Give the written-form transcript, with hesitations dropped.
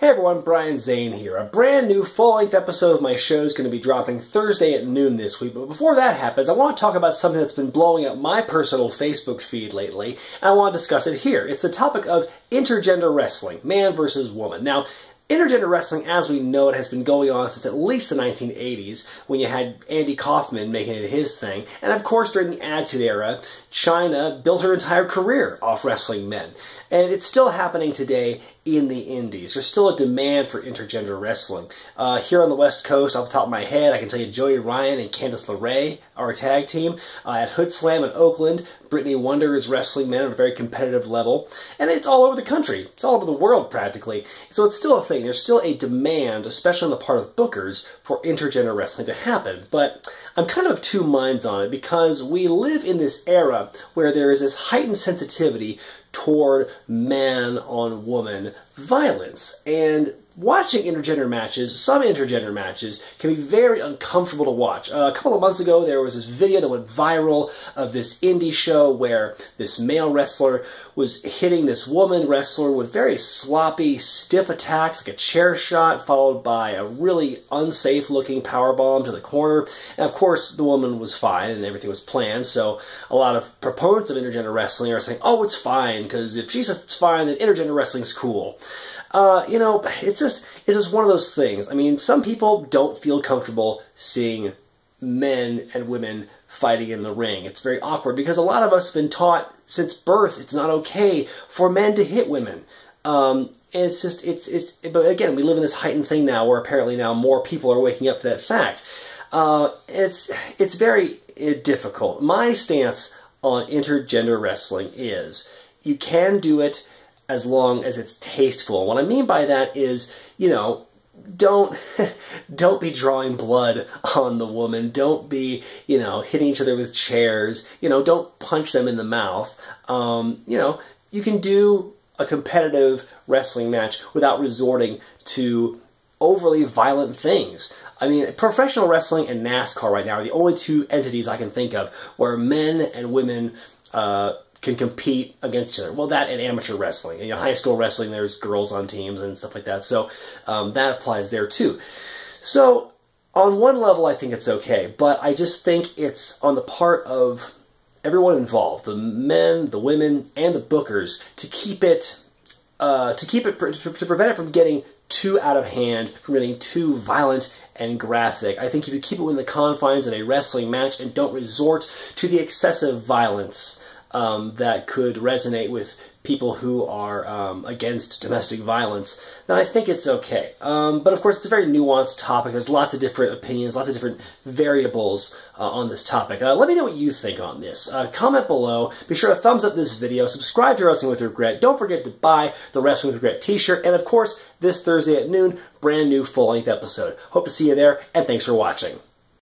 Hey everyone, Brian Zane here. A brand new full-length episode of my show is going to be dropping Thursday at noon this week. But before that happens, I want to talk about something that's been blowing up my personal Facebook feed lately, and I want to discuss it here. It's the topic of intergender wrestling, man versus woman. Now, intergender wrestling, as we know it, has been going on since at least the 1980s, when you had Andy Kaufman making it his thing. And of course, during the Attitude Era, China built her entire career off wrestling men. And it's still happening today in the indies. There's still a demand for intergender wrestling. Here on the West Coast, off the top of my head, I can tell you Joey Ryan and Candice LeRae are a tag team. At Hood Slam in Oakland, Brittany Wonder is wrestling men at a very competitive level. And it's all over the country. It's all over the world, practically. So it's still a thing. There's still a demand, especially on the part of bookers, for intergender wrestling to happen. But I'm kind of two minds on it, because we live in this era where there is this heightened sensitivity toward man-on-woman violence. And watching intergender matches, some intergender matches, can be very uncomfortable to watch. A couple of months ago, there was this video that went viral of this indie show where this male wrestler was hitting this woman wrestler with very sloppy, stiff attacks, like a chair shot, followed by a really unsafe-looking powerbomb to the corner. And of course, the woman was fine and everything was planned, so a lot of proponents of intergender wrestling are saying, oh, it's fine, because if she says it's fine, then intergender wrestling's cool. You know, it's just one of those things. I mean, some people don't feel comfortable seeing men and women fighting in the ring. It's very awkward because a lot of us have been taught since birth it's not okay for men to hit women. And it's just, but again, we live in this heightened thing now where apparently now more people are waking up to that fact. It's very difficult. My stance on intergender wrestling is you can do it as long as it's tasteful. What I mean by that is, you know, don't be drawing blood on the woman. Don't be, you know, hitting each other with chairs. You know, don't punch them in the mouth. You know, you can do a competitive wrestling match without resorting to overly violent things. I mean, professional wrestling and NASCAR right now are the only two entities I can think of where men and women can compete against each other. Well, that and amateur wrestling. You know, high school wrestling, there's girls on teams and stuff like that. So that applies there too. So on one level, I think it's okay, but I just think it's on the part of everyone involved, the men, the women, and the bookers, to keep it, to prevent it from getting too out of hand, from getting too violent and graphic. I think if you keep it within the confines of a wrestling match and don't resort to the excessive violence that could resonate with people who are against domestic violence, then I think it's okay. But of course, it's a very nuanced topic. There's lots of different opinions, lots of different variables on this topic. Let me know what you think on this. Comment below. Be sure to thumbs up this video. Subscribe to Wrestling with Regret. Don't forget to buy the Wrestling with Regret t-shirt. And of course, this Thursday at noon, brand new full-length episode. Hope to see you there, and thanks for watching.